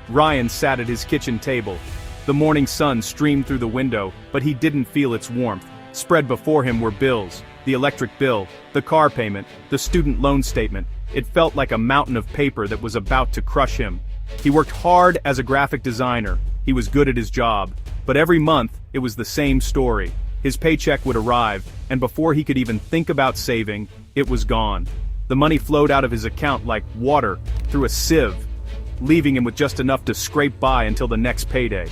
Ryan sat at his kitchen table. The morning sun streamed through the window, but he didn't feel its warmth. Spread before him were bills, the electric bill, the car payment, the student loan statement. It felt like a mountain of paper that was about to crush him. He worked hard as a graphic designer. He was good at his job. But every month, it was the same story. His paycheck would arrive, and before he could even think about saving, it was gone. The money flowed out of his account like water through a sieve, leaving him with just enough to scrape by until the next payday.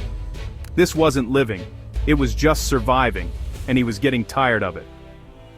This wasn't living. It was just surviving, and he was getting tired of it.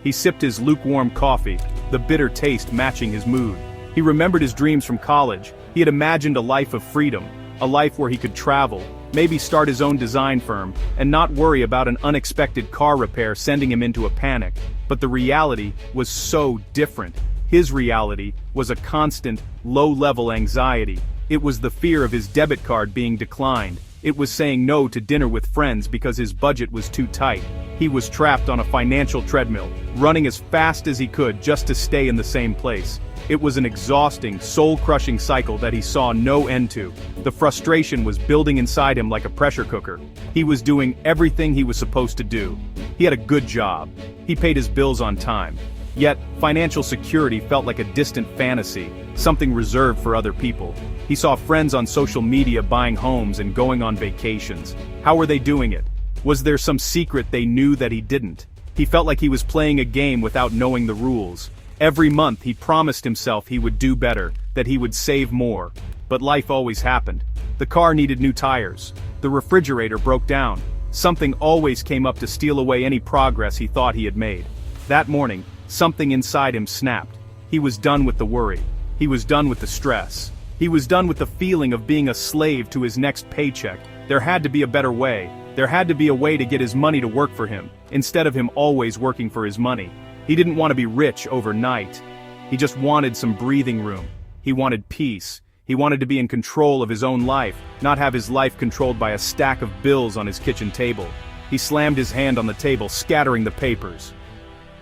He sipped his lukewarm coffee, the bitter taste matching his mood. He remembered his dreams from college. He had imagined a life of freedom, a life where he could travel, maybe start his own design firm, and not worry about an unexpected car repair sending him into a panic. But the reality was so different. His reality was a constant, low-level anxiety. It was the fear of his debit card being declined. It was saying no to dinner with friends because his budget was too tight. He was trapped on a financial treadmill, running as fast as he could just to stay in the same place. It was an exhausting, soul-crushing cycle that he saw no end to. The frustration was building inside him like a pressure cooker. He was doing everything he was supposed to do. He had a good job. He paid his bills on time. Yet, financial security felt like a distant fantasy, something reserved for other people. He saw friends on social media buying homes and going on vacations. How were they doing it? Was there some secret they knew that he didn't? He felt like he was playing a game without knowing the rules. Every month he promised himself he would do better, that he would save more. But life always happened. The car needed new tires. The refrigerator broke down. Something always came up to steal away any progress he thought he had made. That morning, something inside him snapped. He was done with the worry. He was done with the stress. He was done with the feeling of being a slave to his next paycheck. There had to be a better way. There had to be a way to get his money to work for him, instead of him always working for his money. He didn't want to be rich overnight. He just wanted some breathing room. He wanted peace. He wanted to be in control of his own life, not have his life controlled by a stack of bills on his kitchen table. He slammed his hand on the table, scattering the papers.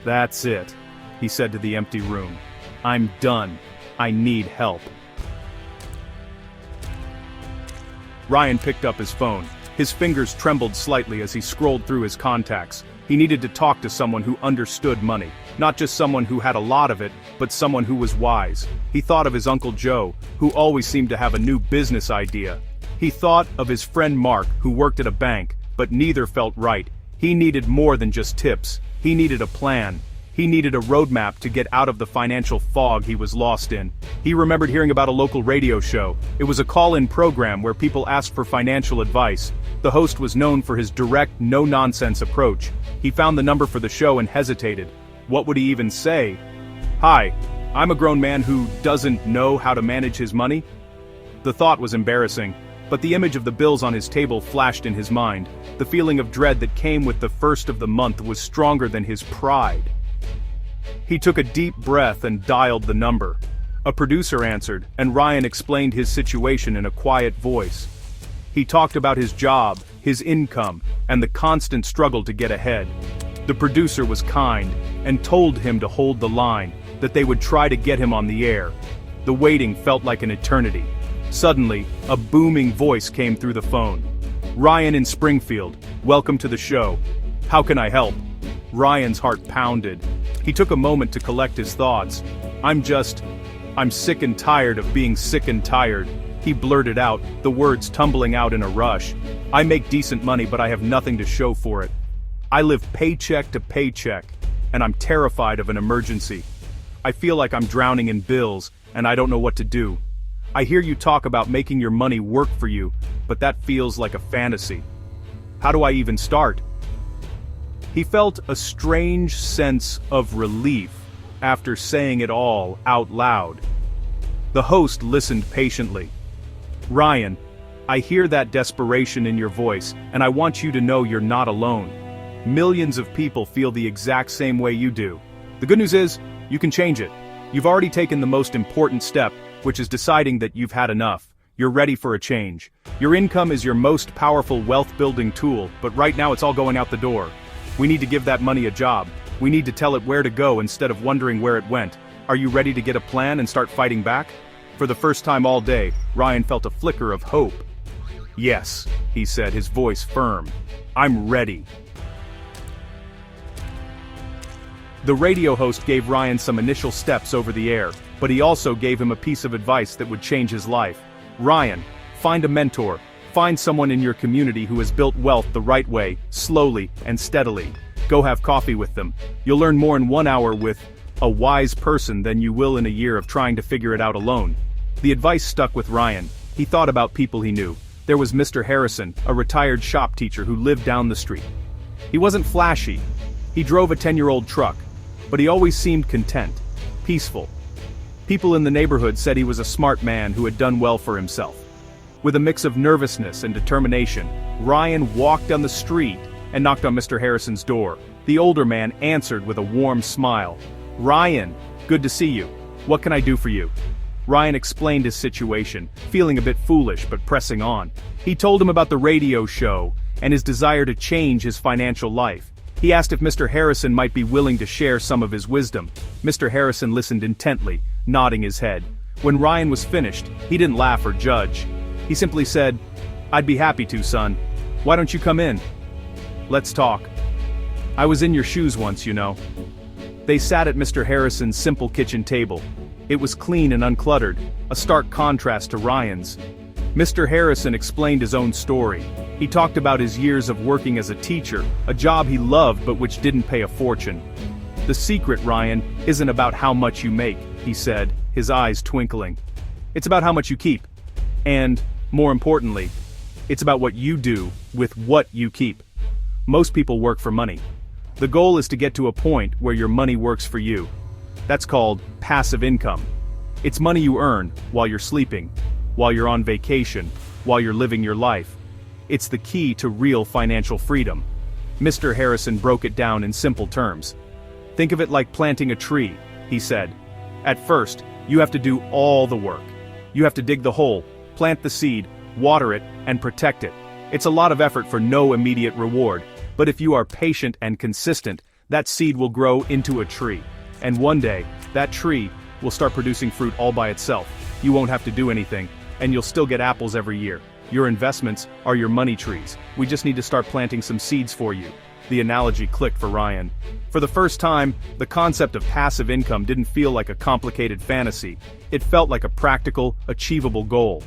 "That's it," he said to the empty room. "I'm done. I need help." Ryan picked up his phone. His fingers trembled slightly as he scrolled through his contacts. He needed to talk to someone who understood money. Not just someone who had a lot of it, but someone who was wise. He thought of his Uncle Joe, who always seemed to have a new business idea. He thought of his friend Mark, who worked at a bank, but neither felt right. He needed more than just tips. He needed a plan. He needed a roadmap to get out of the financial fog he was lost in. He remembered hearing about a local radio show. It was a call-in program where people asked for financial advice. The host was known for his direct, no-nonsense approach. He found the number for the show and hesitated. What would he even say? "Hi, I'm a grown man who doesn't know how to manage his money." The thought was embarrassing, but the image of the bills on his table flashed in his mind. The feeling of dread that came with the first of the month was stronger than his pride. He took a deep breath and dialed the number. A producer answered, and Ryan explained his situation in a quiet voice. He talked about his job, his income, and the constant struggle to get ahead. The producer was kind, and told him to hold the line, that they would try to get him on the air. The waiting felt like an eternity. Suddenly, a booming voice came through the phone. "Ryan in Springfield, welcome to the show. How can I help?" Ryan's heart pounded. He took a moment to collect his thoughts. I'm sick and tired of being sick and tired," he blurted out, the words tumbling out in a rush. "I make decent money, but I have nothing to show for it. I live paycheck to paycheck, and I'm terrified of an emergency. I feel like I'm drowning in bills, and I don't know what to do. I hear you talk about making your money work for you, but that feels like a fantasy. How do I even start?" He felt a strange sense of relief after saying it all out loud. The host listened patiently. "Ryan, I hear that desperation in your voice, and I want you to know you're not alone. Millions of people feel the exact same way you do. The good news is, you can change it. You've already taken the most important step, which is deciding that you've had enough. You're ready for a change. Your income is your most powerful wealth-building tool, but right now it's all going out the door. We need to give that money a job. We need to tell it where to go instead of wondering where it went. Are you ready to get a plan and start fighting back?" For the first time all day, Ryan felt a flicker of hope. "Yes," he said, his voice firm. "I'm ready." The radio host gave Ryan some initial steps over the air, but he also gave him a piece of advice that would change his life. "Ryan, find a mentor. Find someone in your community who has built wealth the right way, slowly and steadily. Go have coffee with them. You'll learn more in 1 hour with a wise person than you will in a year of trying to figure it out alone." The advice stuck with Ryan. He thought about people he knew. There was Mr. Harrison, a retired shop teacher who lived down the street. He wasn't flashy. He drove a 10-year-old truck, but he always seemed content, peaceful. People in the neighborhood said he was a smart man who had done well for himself. With a mix of nervousness and determination, Ryan walked down the street and knocked on Mr. Harrison's door. The older man answered with a warm smile. "Ryan, good to see you. What can I do for you?" Ryan explained his situation, feeling a bit foolish but pressing on. He told him about the radio show and his desire to change his financial life. He asked if Mr. Harrison might be willing to share some of his wisdom. Mr. Harrison listened intently, nodding his head. When Ryan was finished, he didn't laugh or judge. He simply said, "I'd be happy to, son. Why don't you come in? Let's talk. I was in your shoes once, you know." They sat at Mr. Harrison's simple kitchen table. It was clean and uncluttered, a stark contrast to Ryan's. Mr. Harrison explained his own story. He talked about his years of working as a teacher, a job he loved but which didn't pay a fortune. "The secret, Ryan, isn't about how much you make," he said, his eyes twinkling. "It's about how much you keep. And, more importantly, it's about what you do with what you keep. Most people work for money. The goal is to get to a point where your money works for you. That's called passive income. It's money you earn while you're sleeping, while you're on vacation, while you're living your life. It's the key to real financial freedom." Mr. Harrison broke it down in simple terms. "Think of it like planting a tree," he said. "At first, you have to do all the work. You have to dig the hole, plant the seed, water it, and protect it. It's a lot of effort for no immediate reward, but if you are patient and consistent, that seed will grow into a tree. And one day, that tree will start producing fruit all by itself. You won't have to do anything, and you'll still get apples every year. Your investments are your money trees. We just need to start planting some seeds for you." The analogy clicked for Ryan. For the first time, the concept of passive income didn't feel like a complicated fantasy. It felt like a practical, achievable goal.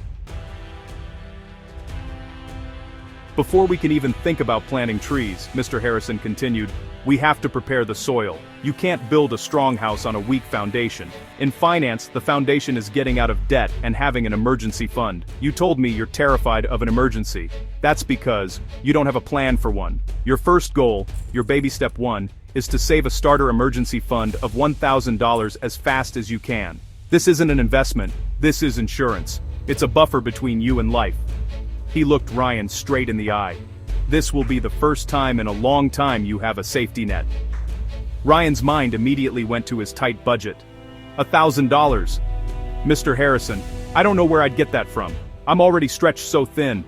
"Before we can even think about planting trees," Mr. Harrison continued, "we have to prepare the soil. You can't build a strong house on a weak foundation. In finance, the foundation is getting out of debt and having an emergency fund. You told me you're terrified of an emergency. That's because you don't have a plan for one. Your first goal, your baby step 1, is to save a starter emergency fund of $1,000 as fast as you can. This isn't an investment, this is insurance. It's a buffer between you and life." He looked Ryan straight in the eye. "This will be the first time in a long time you have a safety net." Ryan's mind immediately went to his tight budget. $1,000. "Mr. Harrison, I don't know where I'd get that from. I'm already stretched so thin."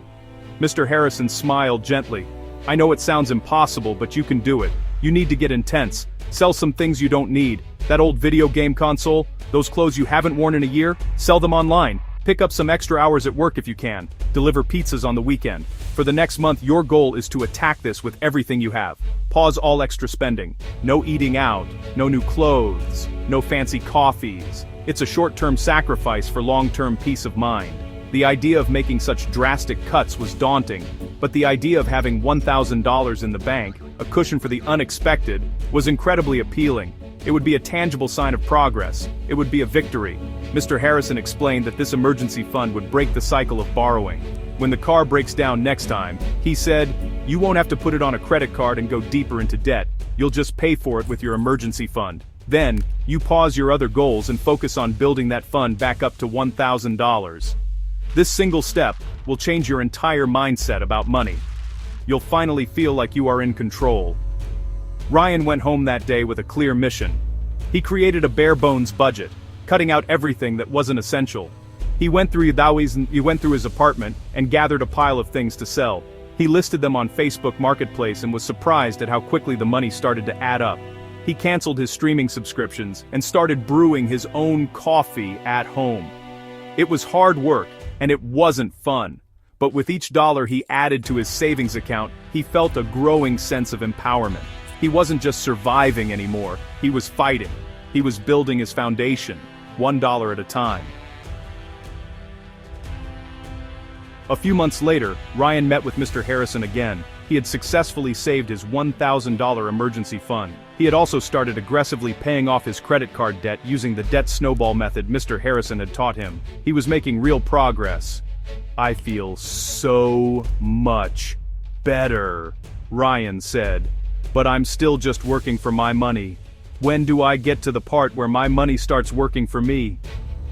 Mr. Harrison smiled gently. "I know it sounds impossible, but you can do it. You need to get intense. Sell some things you don't need. That old video game console, those clothes you haven't worn in a year, sell them online. Pick up some extra hours at work if you can. Deliver pizzas on the weekend. For the next month, your goal is to attack this with everything you have. Pause all extra spending. No eating out, no new clothes, no fancy coffees. It's a short-term sacrifice for long-term peace of mind." The idea of making such drastic cuts was daunting, but the idea of having $1,000 in the bank, a cushion for the unexpected, was incredibly appealing. It would be a tangible sign of progress. It would be a victory. Mr. Harrison explained that this emergency fund would break the cycle of borrowing. When the car breaks down next time, he said, you won't have to put it on a credit card and go deeper into debt. You'll just pay for it with your emergency fund. Then, you pause your other goals and focus on building that fund back up to $1,000. This single step will change your entire mindset about money. You'll finally feel like you are in control. Ryan went home that day with a clear mission. He created a bare-bones budget, cutting out everything that wasn't essential. He went through his apartment and gathered a pile of things to sell. He listed them on Facebook Marketplace and was surprised at how quickly the money started to add up. He canceled his streaming subscriptions and started brewing his own coffee at home. It was hard work, And it wasn't fun. But with each dollar he added to his savings account, he felt a growing sense of empowerment. He wasn't just surviving anymore, he was fighting. He was building his foundation, $1 at a time. A few months later, Ryan met with Mr. Harrison again. He had successfully saved his $1,000 emergency fund. He had also started aggressively paying off his credit card debt using the debt snowball method Mr. Harrison had taught him. He was making real progress. "I feel so much better," Ryan said. "But I'm still just working for my money. When do I get to the part where my money starts working for me?"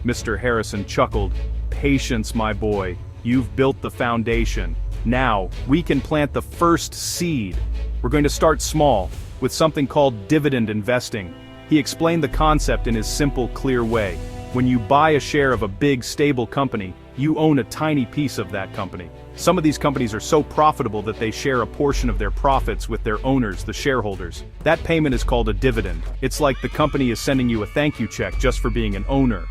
Mr. Harrison chuckled. "Patience, my boy. You've built the foundation. Now, we can plant the first seed. We're going to start small, with something called dividend investing." He explained the concept in his simple, clear way. When you buy a share of a big, stable company, you own a tiny piece of that company. Some of these companies are so profitable that they share a portion of their profits with their owners, the shareholders. That payment is called a dividend. It's like the company is sending you a thank you check just for being an owner.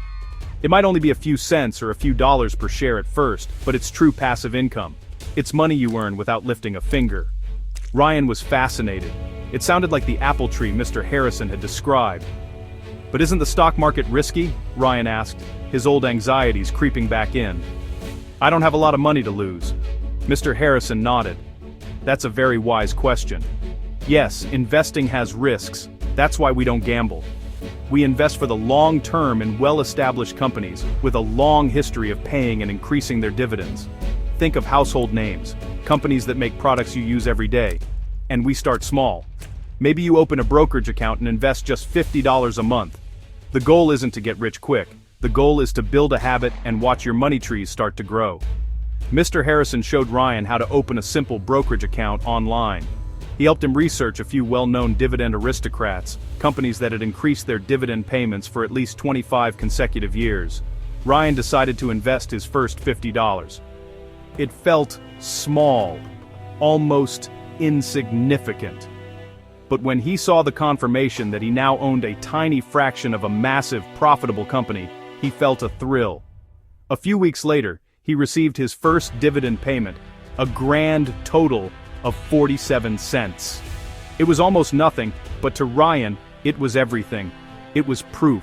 It might only be a few cents or a few dollars per share at first, but it's true passive income. It's money you earn without lifting a finger. Ryan was fascinated. It sounded like the apple tree Mr. Harrison had described. "But isn't the stock market risky?" Ryan asked, his old anxieties creeping back in. "I don't have a lot of money to lose." Mr. Harrison nodded. "That's a very wise question. Yes, investing has risks. That's why we don't gamble. We invest for the long term in well-established companies with a long history of paying and increasing their dividends. Think of household names, companies that make products you use every day. And we start small. Maybe you open a brokerage account and invest just $50 a month. The goal isn't to get rich quick. The goal is to build a habit and watch your money trees start to grow." Mr. Harrison showed Ryan how to open a simple brokerage account online. He helped him research a few well-known dividend aristocrats, companies that had increased their dividend payments for at least 25 consecutive years. Ryan decided to invest his first $50. It felt small, almost insignificant. But when he saw the confirmation that he now owned a tiny fraction of a massive, profitable company, he felt a thrill. A few weeks later, he received his first dividend payment, a grand total of 47 cents. It was almost nothing, but to Ryan, it was everything. It was proof.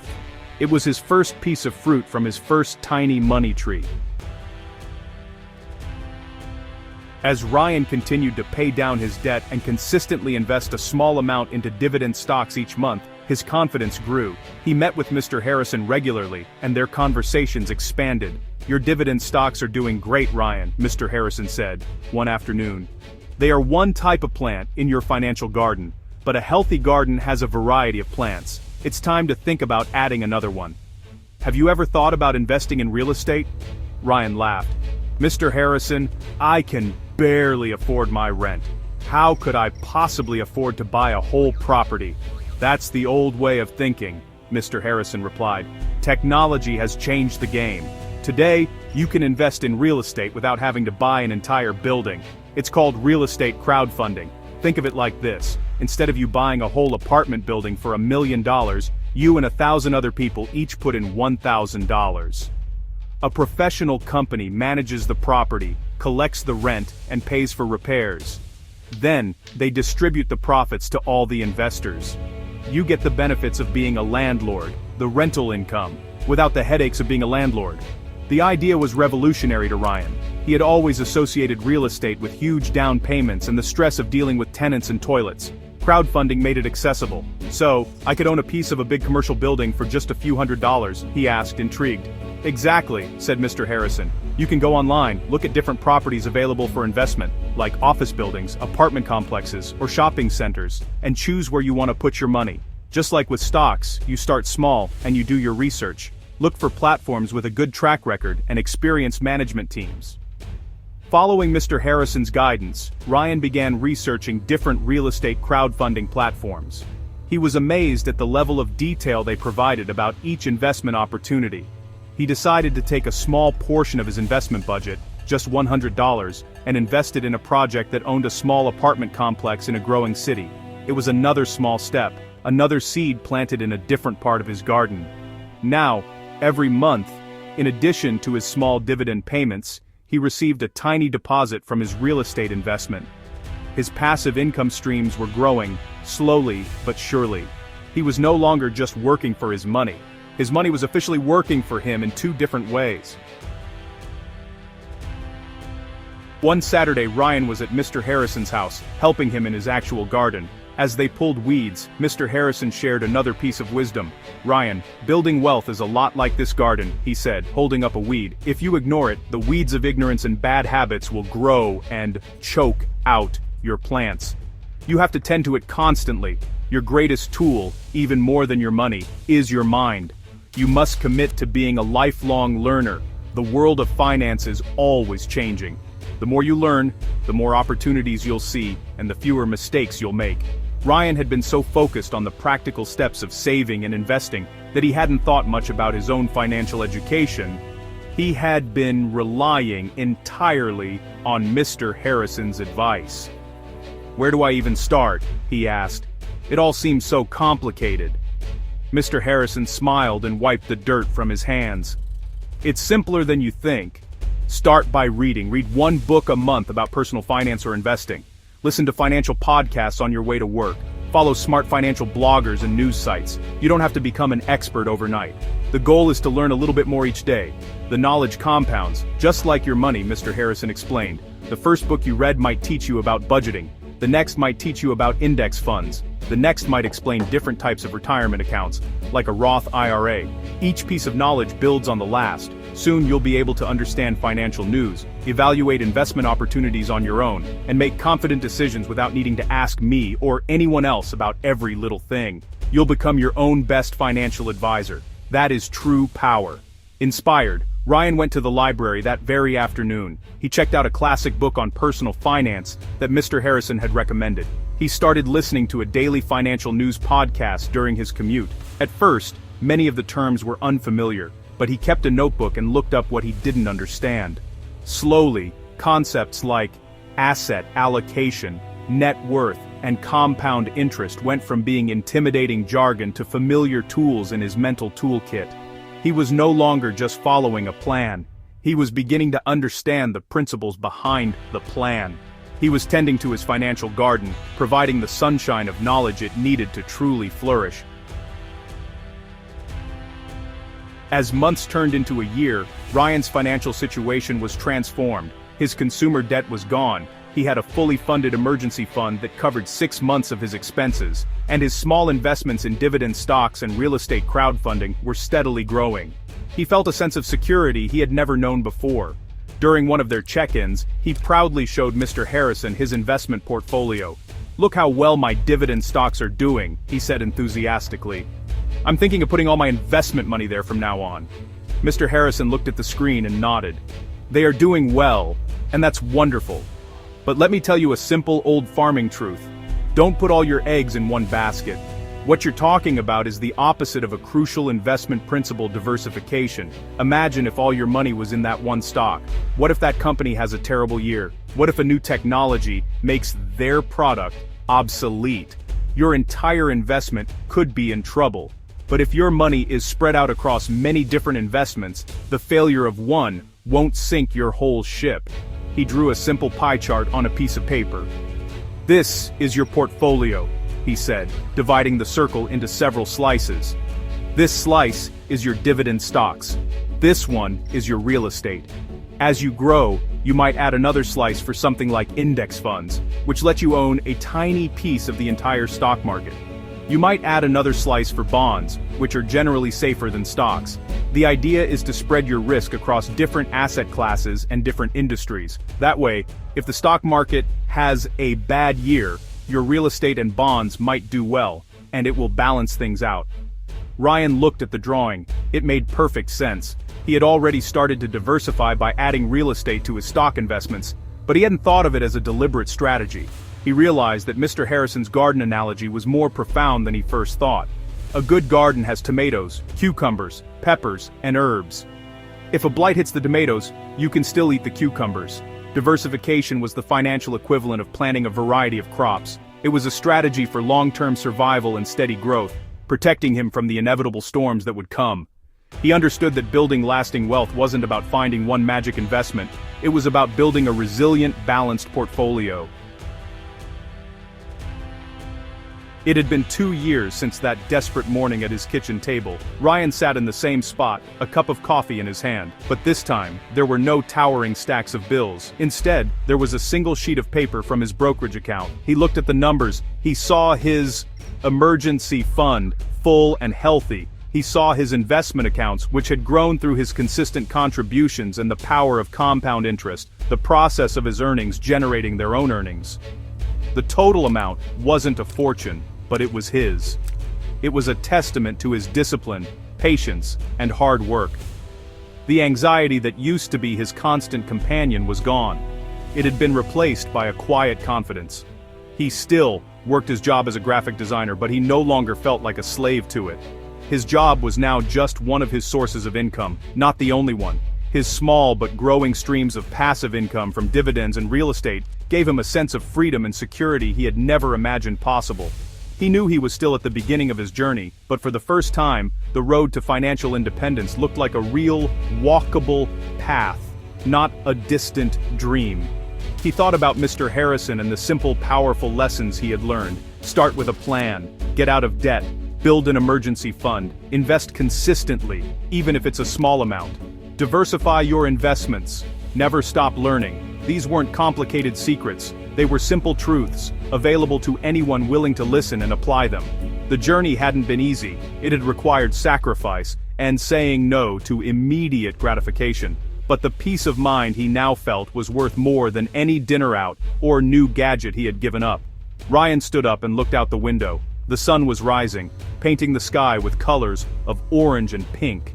It was his first piece of fruit from his first tiny money tree. As Ryan continued to pay down his debt and consistently invest a small amount into dividend stocks each month, his confidence grew. He met with Mr. Harrison regularly, and their conversations expanded. "Your dividend stocks are doing great, Ryan," Mr. Harrison said, one afternoon. "They are one type of plant in your financial garden, but a healthy garden has a variety of plants. It's time to think about adding another one. Have you ever thought about investing in real estate?" Ryan laughed. "Mr. Harrison, I can barely afford my rent. How could I possibly afford to buy a whole property?" "That's the old way of thinking," Mr. Harrison replied. "Technology has changed the game. Today, you can invest in real estate without having to buy an entire building. It's called real estate crowdfunding. Think of it like this. Instead of you buying a whole apartment building for $1 million, you and 1,000 other people each put in $1,000. A professional company manages the property, collects the rent, and pays for repairs. Then, they distribute the profits to all the investors. You get the benefits of being a landlord, the rental income, without the headaches of being a landlord. The idea was revolutionary to Ryan. He had always associated real estate with huge down payments and the stress of dealing with tenants and toilets. Crowdfunding made it accessible. "So, I could own a piece of a big commercial building for just a few $100s, he asked, intrigued. "Exactly," said Mr. Harrison. "You can go online, look at different properties available for investment, like office buildings, apartment complexes, or shopping centers, and choose where you want to put your money. Just like with stocks, you start small, and you do your research. Look for platforms with a good track record and experienced management teams." Following Mr. Harrison's guidance, Ryan began researching different real estate crowdfunding platforms. He was amazed at the level of detail they provided about each investment opportunity. He decided to take a small portion of his investment budget, just $100, and invest it in a project that owned a small apartment complex in a growing city. It was another small step, another seed planted in a different part of his garden. Now, every month, In addition to his small dividend payments, he received a tiny deposit from his real estate investment. His passive income streams were growing, slowly but surely. He was no longer just working for his money. His money was officially working for him in two different ways. One Saturday, Ryan was at Mr. Harrison's house, helping him in his actual garden. As they pulled weeds, Mr. Harrison shared another piece of wisdom. "Ryan, building wealth is a lot like this garden," he said, holding up a weed. "If you ignore it, the weeds of ignorance and bad habits will grow and choke out your plants. You have to tend to it constantly. Your greatest tool, even more than your money, is your mind. You must commit to being a lifelong learner. The world of finance is always changing. The more you learn, the more opportunities you'll see, and the fewer mistakes you'll make." Ryan had been so focused on the practical steps of saving and investing that he hadn't thought much about his own financial education. He had been relying entirely on Mr. Harrison's advice. "Where do I even start?" he asked. "It all seems so complicated." Mr. Harrison smiled and wiped the dirt from his hands. "It's simpler than you think. Start by reading. Read one book a month about personal finance or investing. Listen to financial podcasts on your way to work. Follow smart financial bloggers and news sites. You don't have to become an expert overnight. The goal is to learn a little bit more each day. The knowledge compounds, just like your money," Mr. Harrison explained. "The first book you read might teach you about budgeting. The next might teach you about index funds. The next might explain different types of retirement accounts, like a Roth IRA. Each piece of knowledge builds on the last. Soon you'll be able to understand financial news, evaluate investment opportunities on your own, and make confident decisions without needing to ask me or anyone else about every little thing. You'll become your own best financial advisor. That is true power." Inspired, Ryan went to the library that very afternoon. He checked out a classic book on personal finance that Mr. Harrison had recommended. He started listening to a daily financial news podcast during his commute. At first, many of the terms were unfamiliar, but he kept a notebook and looked up what he didn't understand. Slowly, concepts like asset allocation, net worth, and compound interest went from being intimidating jargon to familiar tools in his mental toolkit. He was no longer just following a plan. He was beginning to understand the principles behind the plan. He was tending to his financial garden, providing the sunshine of knowledge it needed to truly flourish. As months turned into a year, Ryan's financial situation was transformed. His consumer debt was gone. He had a fully funded emergency fund that covered 6 months of his expenses, and his small investments in dividend stocks and real estate crowdfunding were steadily growing. He felt a sense of security he had never known before. During one of their check-ins, he proudly showed Mr. Harrison his investment portfolio. "Look how well my dividend stocks are doing," he said enthusiastically. "I'm thinking of putting all my investment money there from now on." Mr. Harrison looked at the screen and nodded. "They are doing well, and that's wonderful. But let me tell you a simple old farming truth. Don't put all your eggs in one basket. What you're talking about is the opposite of a crucial investment principle: diversification. Imagine if all your money was in that one stock. What if that company has a terrible year? What if a new technology makes their product obsolete? Your entire investment could be in trouble. But if your money is spread out across many different investments, the failure of one won't sink your whole ship." He drew a simple pie chart on a piece of paper. "This is your portfolio," he said, dividing the circle into several slices. "This slice is your dividend stocks. This one is your real estate. As you grow, you might add another slice for something like index funds, which let you own a tiny piece of the entire stock market. You might add another slice for bonds, which are generally safer than stocks. The idea is to spread your risk across different asset classes and different industries. That way, if the stock market has a bad year, your real estate and bonds might do well, and it will balance things out." Ryan looked at the drawing. It made perfect sense. He had already started to diversify by adding real estate to his stock investments, but he hadn't thought of it as a deliberate strategy. He realized that Mr. Harrison's garden analogy was more profound than he first thought. A good garden has tomatoes, cucumbers, peppers, and herbs. If a blight hits the tomatoes, you can still eat the cucumbers. Diversification was the financial equivalent of planting a variety of crops. It was a strategy for long-term survival and steady growth, protecting him from the inevitable storms that would come. He understood that building lasting wealth wasn't about finding one magic investment, it was about building a resilient, balanced portfolio. It had been 2 years since that desperate morning at his kitchen table. Ryan sat in the same spot, a cup of coffee in his hand. But this time, there were no towering stacks of bills. Instead, there was a single sheet of paper from his brokerage account. He looked at the numbers. He saw his emergency fund, full and healthy. He saw his investment accounts, which had grown through his consistent contributions and the power of compound interest, the process of his earnings generating their own earnings. The total amount wasn't a fortune, but it was his. It was a testament to his discipline, patience, and hard work. The anxiety that used to be his constant companion was gone. It had been replaced by a quiet confidence. He still worked his job as a graphic designer, but he no longer felt like a slave to it. His job was now just one of his sources of income, not the only one. His small but growing streams of passive income from dividends and real estate gave him a sense of freedom and security he had never imagined possible. He knew he was still at the beginning of his journey, but for the first time, the road to financial independence looked like a real, walkable path, not a distant dream. He thought about Mr. Harrison and the simple, powerful lessons he had learned. Start with a plan, get out of debt, build an emergency fund, invest consistently, even if it's a small amount. Diversify your investments. Never stop learning. These weren't complicated secrets. They were simple truths, available to anyone willing to listen and apply them. The journey hadn't been easy. It had required sacrifice and saying no to immediate gratification. But the peace of mind he now felt was worth more than any dinner out or new gadget he had given up. Ryan stood up and looked out the window. The sun was rising, painting the sky with colors of orange and pink.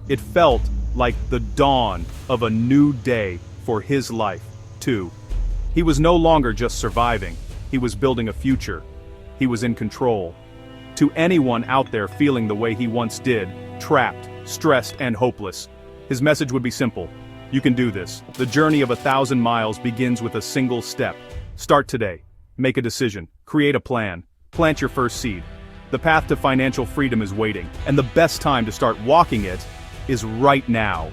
It felt like the dawn of a new day for his life, too. He was no longer just surviving, he was building a future. He was in control. To anyone out there feeling the way he once did, trapped, stressed, and hopeless, his message would be simple. You can do this. The journey of 1,000 miles begins with a single step. Start today. Make a decision. Create a plan. Plant your first seed. The path to financial freedom is waiting, and the best time to start walking it is right now.